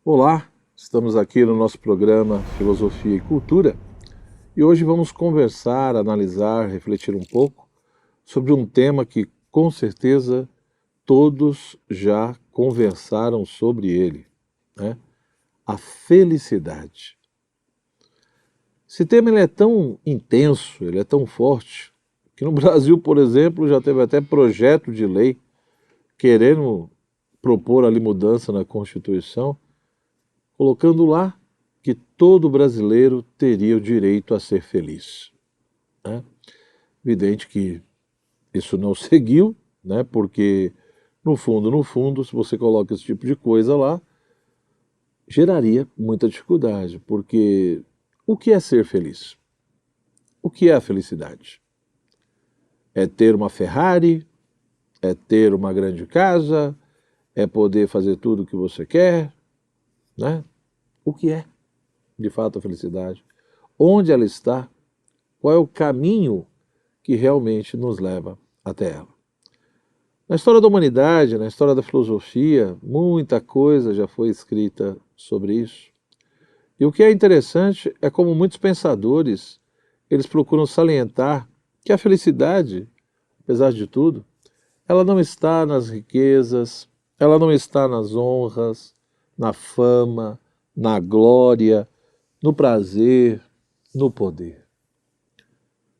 Olá, estamos aqui no nosso programa Filosofia e Cultura e hoje vamos conversar, analisar, refletir um pouco sobre um tema que com certeza todos já conversaram sobre ele, né? A felicidade. Esse tema ele é tão intenso, ele é tão forte, que no Brasil, por exemplo, já teve até projeto de lei querendo propor ali mudança na Constituição, colocando lá que todo brasileiro teria o direito a ser feliz, né? Evidente que isso não seguiu, né? Porque no fundo, se você coloca esse tipo de coisa lá, geraria muita dificuldade, porque o que é ser feliz? O que é a felicidade? É ter uma Ferrari? É ter uma grande casa? É poder fazer tudo o que você quer, né? O que é, de fato, a felicidade? Onde ela está? Qual é o caminho que realmente nos leva até ela? Na história da humanidade, na história da filosofia, muita coisa já foi escrita sobre isso. E o que é interessante é como muitos pensadores, eles procuram salientar que a felicidade, apesar de tudo, ela não está nas riquezas, ela não está nas honras, na fama, na glória, no prazer, no poder.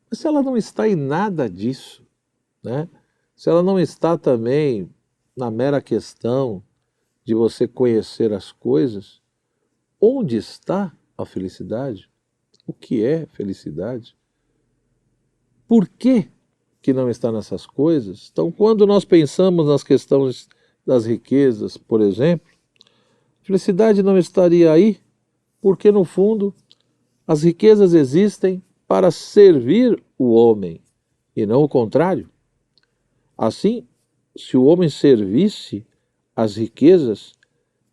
Mas se ela não está em nada disso, né? Se ela não está também na mera questão de você conhecer as coisas, onde está a felicidade? O que é felicidade? Por que que não está nessas coisas? Então, quando nós pensamos nas questões das riquezas, por exemplo, a felicidade não estaria aí, porque no fundo as riquezas existem para servir o homem e não o contrário. Assim, se o homem servisse às riquezas,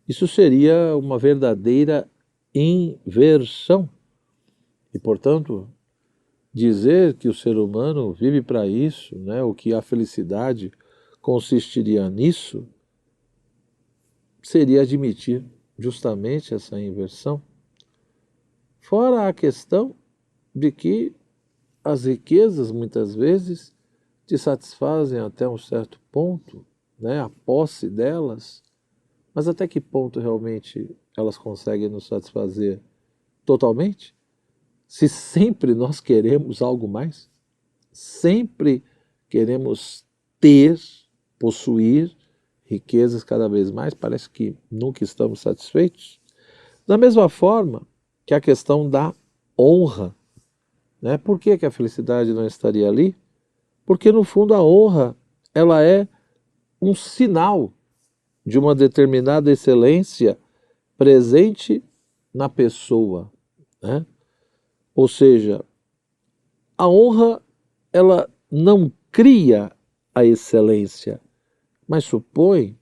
isso seria uma verdadeira inversão. E, portanto, dizer que o ser humano vive para isso, né, ou que a felicidade consistiria nisso, seria admitir justamente essa inversão. Fora a questão de que as riquezas, muitas vezes, te satisfazem até um certo ponto, né, a posse delas, mas até que ponto realmente elas conseguem nos satisfazer totalmente? Se sempre nós queremos algo mais, sempre queremos ter, possuir riquezas cada vez mais, parece que nunca estamos satisfeitos. Da mesma forma que a questão da honra, né? Por que que a felicidade não estaria ali? Porque no fundo a honra, ela é um sinal de uma determinada excelência presente na pessoa, né? Ou seja, a honra, ela não cria a excelência, mas supõe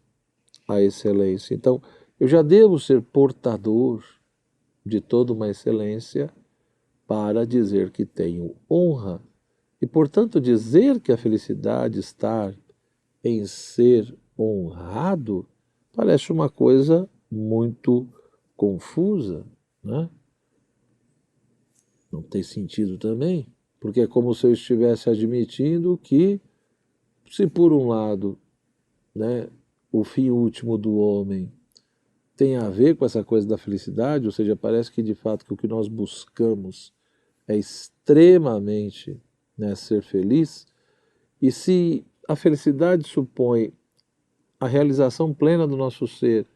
a excelência. Então, eu já devo ser portador de toda uma excelência para dizer que tenho honra. E, portanto, dizer que a felicidade está em ser honrado parece uma coisa muito confusa, né? Não tem sentido também, porque é como se eu estivesse admitindo que, se por um lado, né, o fim último do homem tem a ver com essa coisa da felicidade, ou seja, parece que de fato que o que nós buscamos é extremamente, né, ser feliz, e se a felicidade supõe a realização plena do nosso ser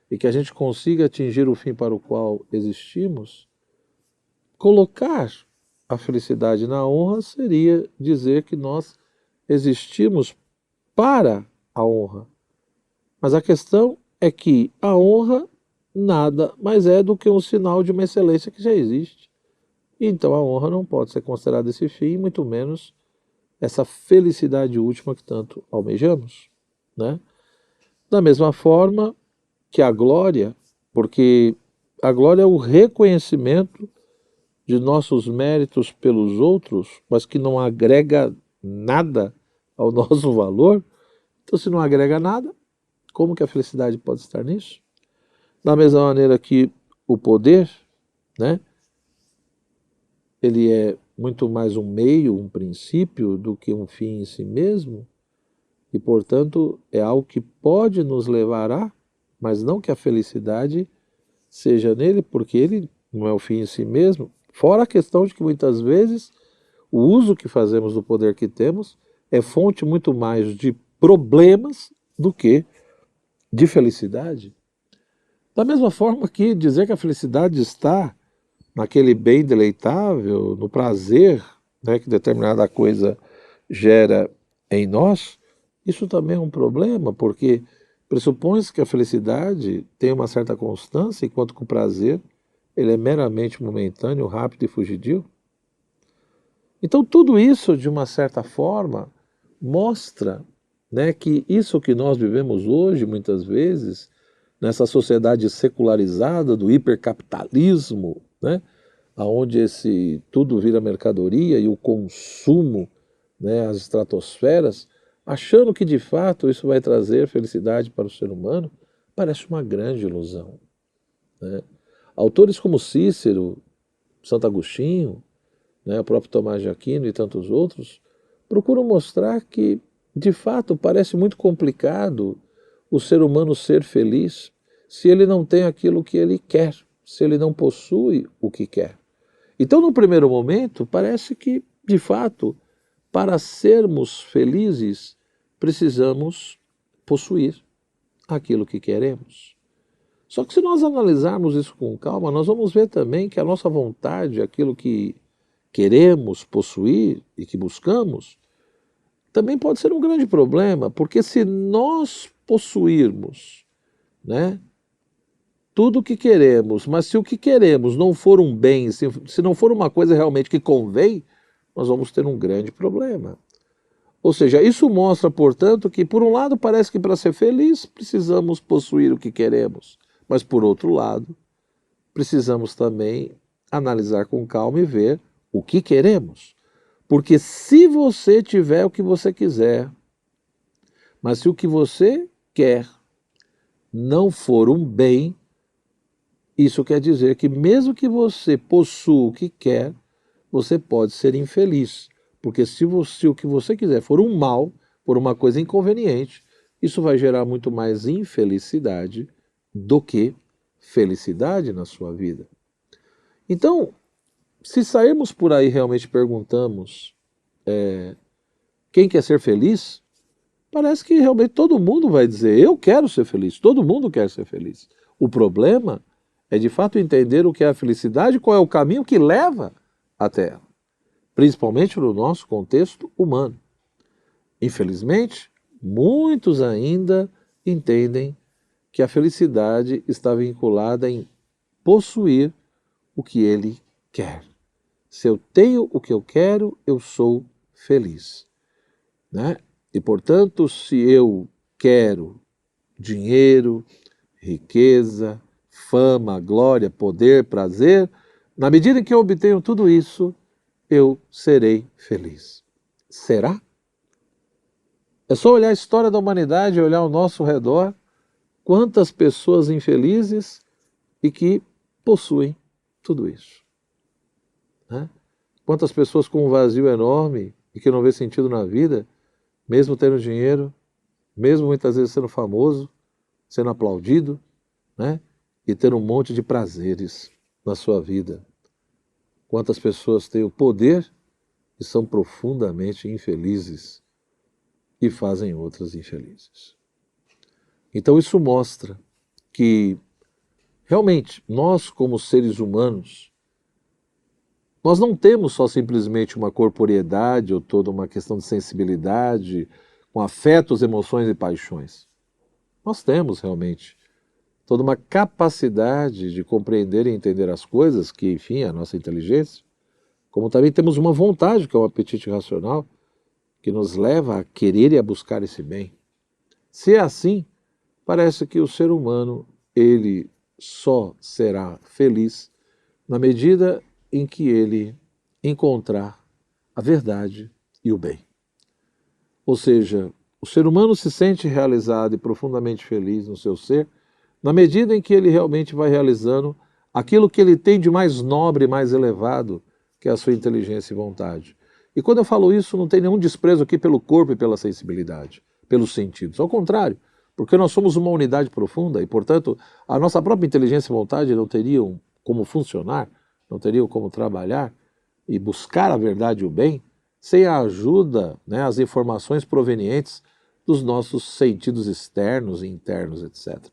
e que a gente consiga atingir o fim para o qual existimos, colocar a felicidade na honra seria dizer que nós existimos para a honra. Mas a questão é que a honra nada mais é do que um sinal de uma excelência que já existe. Então a honra não pode ser considerada esse fim, muito menos essa felicidade última que tanto almejamos, né? Da mesma forma que a glória, porque a glória é o reconhecimento de nossos méritos pelos outros, mas que não agrega nada ao nosso valor. Então, se não agrega nada, como que a felicidade pode estar nisso? Da mesma maneira que o poder, né, ele é muito mais um meio, um princípio, do que um fim em si mesmo, e, portanto, é algo que pode nos levar a, mas não que a felicidade seja nele, porque ele não é o fim em si mesmo. Fora a questão de que muitas vezes o uso que fazemos do poder que temos é fonte muito mais de problemas do que de felicidade. Da mesma forma que dizer que a felicidade está naquele bem deleitável, no prazer, né, que determinada coisa gera em nós, isso também é um problema, porque pressupõe-se que a felicidade tem uma certa constância, enquanto que o prazer ele é meramente momentâneo, rápido e fugidio. Então tudo isso, de uma certa forma, mostra, né, que isso que nós vivemos hoje, muitas vezes, nessa sociedade secularizada do hipercapitalismo, né, onde esse tudo vira mercadoria e o consumo, né, as estratosferas, achando que de fato isso vai trazer felicidade para o ser humano, parece uma grande ilusão, né? Autores como Cícero, Santo Agostinho, né, o próprio Tomás de Aquino e tantos outros, procuram mostrar que, de fato, parece muito complicado o ser humano ser feliz se ele não tem aquilo que ele quer, se ele não possui o que quer. Então, no primeiro momento, parece que, de fato, para sermos felizes, precisamos possuir aquilo que queremos. Só que se nós analisarmos isso com calma, nós vamos ver também que a nossa vontade, aquilo que queremos possuir e que buscamos, também pode ser um grande problema, porque se nós possuirmos, né, tudo o que queremos, mas se o que queremos não for um bem, se não for uma coisa realmente que convém, nós vamos ter um grande problema. Ou seja, isso mostra, portanto, que por um lado parece que para ser feliz precisamos possuir o que queremos, mas por outro lado precisamos também analisar com calma e ver o que queremos. Porque se você tiver o que você quiser, mas se o que você quer não for um bem, isso quer dizer que mesmo que você possua o que quer, você pode ser infeliz. Porque se o que você quiser for um mal, por uma coisa inconveniente, isso vai gerar muito mais infelicidade do que felicidade na sua vida. Então, se sairmos por aí e realmente perguntamos quem quer ser feliz, parece que realmente todo mundo vai dizer, eu quero ser feliz, todo mundo quer ser feliz. O problema é de fato entender o que é a felicidade, qual é o caminho que leva até ela, principalmente no nosso contexto humano. Infelizmente, muitos ainda entendem que a felicidade está vinculada em possuir o que ele quer. Se eu tenho o que eu quero, eu sou feliz, né? E, portanto, se eu quero dinheiro, riqueza, fama, glória, poder, prazer, na medida em que eu obtenho tudo isso, eu serei feliz. Será? É só olhar a história da humanidade, olhar ao nosso redor, quantas pessoas infelizes e que possuem tudo isso, né? Quantas pessoas com um vazio enorme e que não vê sentido na vida, mesmo tendo dinheiro, mesmo muitas vezes sendo famoso, sendo aplaudido, né? E tendo um monte de prazeres na sua vida. Quantas pessoas têm o poder e são profundamente infelizes e fazem outras infelizes. Então isso mostra que realmente nós, como seres humanos, nós não temos só simplesmente uma corporeidade ou toda uma questão de sensibilidade, com afetos, emoções e paixões. Nós temos realmente toda uma capacidade de compreender e entender as coisas, que, enfim, é a nossa inteligência, como também temos uma vontade, que é o apetite racional, que nos leva a querer e a buscar esse bem. Se é assim, parece que o ser humano, ele só será feliz na medida em que ele encontrar a verdade e o bem. Ou seja, o ser humano se sente realizado e profundamente feliz no seu ser na medida em que ele realmente vai realizando aquilo que ele tem de mais nobre, mais elevado, que é a sua inteligência e vontade. E quando eu falo isso, não tem nenhum desprezo aqui pelo corpo e pela sensibilidade, pelos sentidos. Ao contrário, porque nós somos uma unidade profunda e, portanto, a nossa própria inteligência e vontade não teriam como funcionar, não teriam como trabalhar e buscar a verdade e o bem sem a ajuda, né, as informações provenientes dos nossos sentidos externos e internos, etc.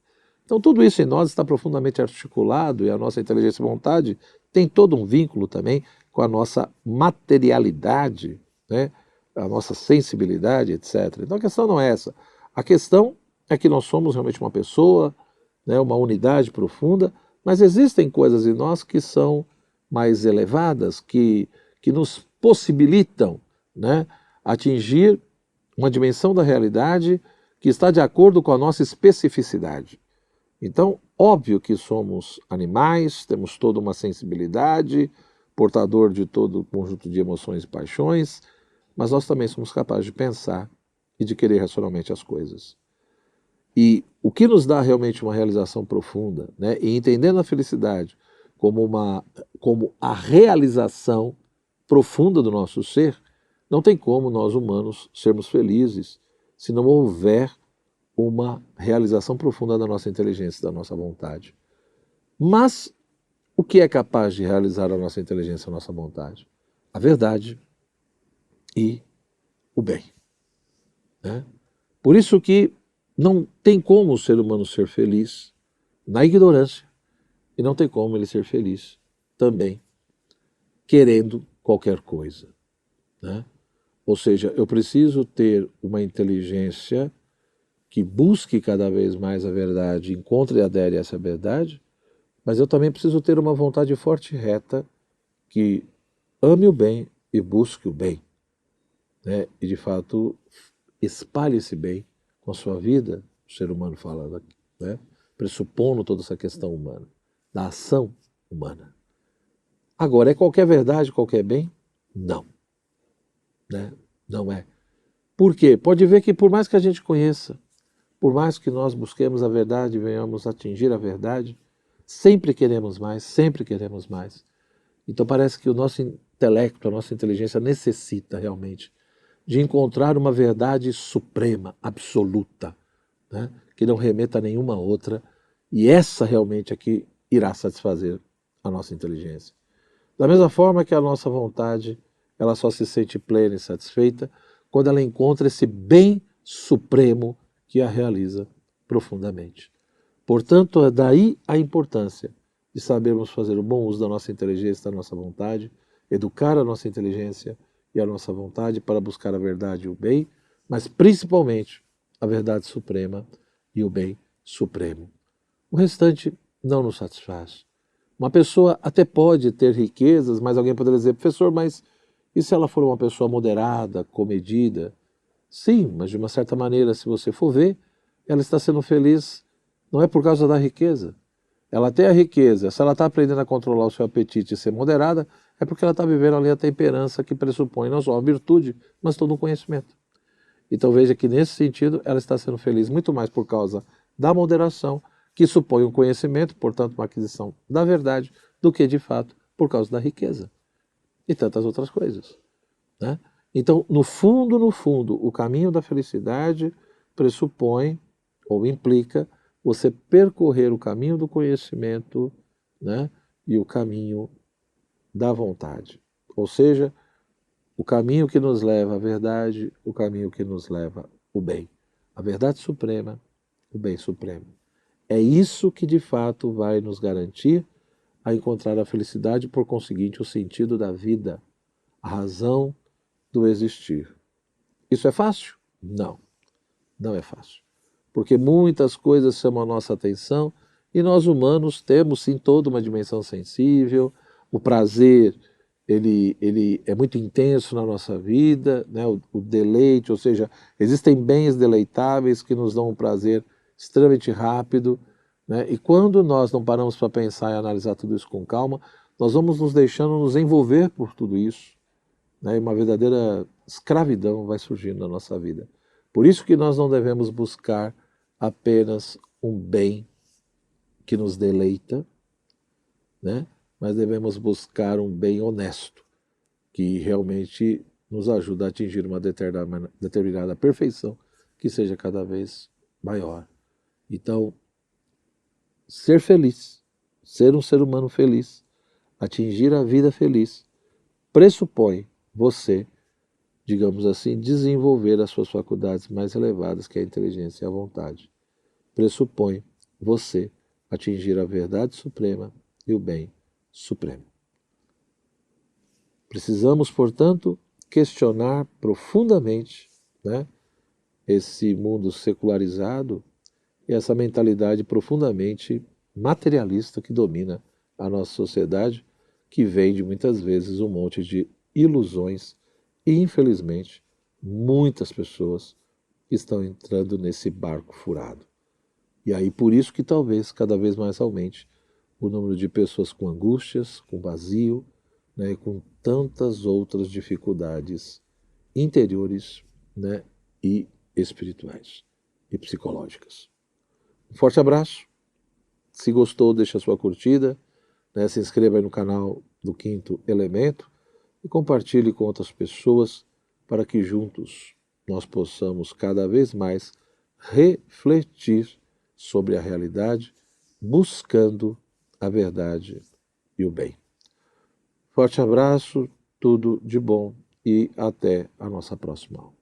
Então tudo isso em nós está profundamente articulado e a nossa inteligência e vontade tem todo um vínculo também com a nossa materialidade, né, a nossa sensibilidade, etc. Então a questão não é essa. A questão é que nós somos realmente uma pessoa, né, uma unidade profunda, mas existem coisas em nós que são mais elevadas, que nos possibilitam, né, atingir uma dimensão da realidade que está de acordo com a nossa especificidade. Então, óbvio que somos animais, temos toda uma sensibilidade, portador de todo um conjunto de emoções e paixões, mas nós também somos capazes de pensar e de querer racionalmente as coisas. E o que nos dá realmente uma realização profunda, né, e entendendo a felicidade como a realização profunda do nosso ser, não tem como nós humanos sermos felizes se não houver uma realização profunda da nossa inteligência, da nossa vontade. Mas o que é capaz de realizar a nossa inteligência, a nossa vontade? A verdade e o bem, né? Por isso que não tem como o ser humano ser feliz na ignorância e não tem como ele ser feliz também querendo qualquer coisa, né? Ou seja, eu preciso ter uma inteligência que busque cada vez mais a verdade, encontre e adere a essa verdade, mas eu também preciso ter uma vontade forte e reta que ame o bem e busque o bem, né? E de fato espalhe esse bem com a sua vida, o ser humano falando aqui, né? Pressupondo toda essa questão humana, da ação humana. Agora, é qualquer verdade, qualquer bem? Não, né? Não é. Por quê? Pode ver que por mais que a gente conheça, por mais que nós busquemos a verdade e venhamos atingir a verdade, sempre queremos mais, sempre queremos mais. Então parece que o nosso intelecto, a nossa inteligência necessita realmente de encontrar uma verdade suprema, absoluta, né, que não remeta a nenhuma outra, e essa realmente é que irá satisfazer a nossa inteligência. Da mesma forma que a nossa vontade, ela só se sente plena e satisfeita quando ela encontra esse bem supremo que a realiza profundamente. Portanto, é daí a importância de sabermos fazer o bom uso da nossa inteligência, da nossa vontade, educar a nossa inteligência e a nossa vontade para buscar a verdade e o bem, mas principalmente a verdade suprema e o bem supremo. O restante não nos satisfaz. Uma pessoa até pode ter riquezas, mas alguém poderia dizer, professor, mas e se ela for uma pessoa moderada, comedida? Sim, mas de uma certa maneira, se você for ver, ela está sendo feliz não é por causa da riqueza. Ela tem a riqueza, se ela está aprendendo a controlar o seu apetite e ser moderada, é porque ela está vivendo ali a temperança que pressupõe não só a virtude, mas todo um conhecimento. Então veja que nesse sentido ela está sendo feliz muito mais por causa da moderação, que supõe um conhecimento, portanto uma aquisição da verdade, do que de fato por causa da riqueza e tantas outras coisas, né? Então, no fundo, o caminho da felicidade pressupõe ou implica você percorrer o caminho do conhecimento, né, e o caminho da vontade. Ou seja, o caminho que nos leva à verdade, o caminho que nos leva ao bem. A verdade suprema, o bem supremo. É isso que de fato vai nos garantir a encontrar a felicidade, por conseguinte, o sentido da vida, a razão do existir. Isso é fácil? Não, não é fácil. Porque muitas coisas chamam a nossa atenção e nós humanos temos sim toda uma dimensão sensível, o prazer ele é muito intenso na nossa vida, né? O deleite, ou seja, existem bens deleitáveis que nos dão um prazer extremamente rápido, né? E quando nós não paramos para pensar e analisar tudo isso com calma, nós vamos nos deixando nos envolver por tudo isso, né? E uma verdadeira escravidão vai surgindo na nossa vida. Por isso que nós não devemos buscar apenas um bem que nos deleita, né? Mas devemos buscar um bem honesto, que realmente nos ajuda a atingir uma determinada perfeição que seja cada vez maior. Então, ser feliz, ser um ser humano feliz, atingir a vida feliz, pressupõe você, digamos assim, desenvolver as suas faculdades mais elevadas, que é a inteligência e a vontade. Pressupõe você atingir a verdade suprema e o bem supremo. Precisamos, portanto, questionar profundamente, né, esse mundo secularizado e essa mentalidade profundamente materialista que domina a nossa sociedade, que vende muitas vezes um monte de ilusões e, infelizmente, muitas pessoas estão entrando nesse barco furado. E aí por isso que talvez cada vez mais aumente o número de pessoas com angústias, com vazio, né, e com tantas outras dificuldades interiores, né, e espirituais e psicológicas. Um forte abraço. Se gostou, deixa a sua curtida, né, se inscreva aí no canal do Quinto Elemento e compartilhe com outras pessoas para que juntos nós possamos cada vez mais refletir sobre a realidade, buscando a verdade e o bem. Forte abraço, tudo de bom e até a nossa próxima aula.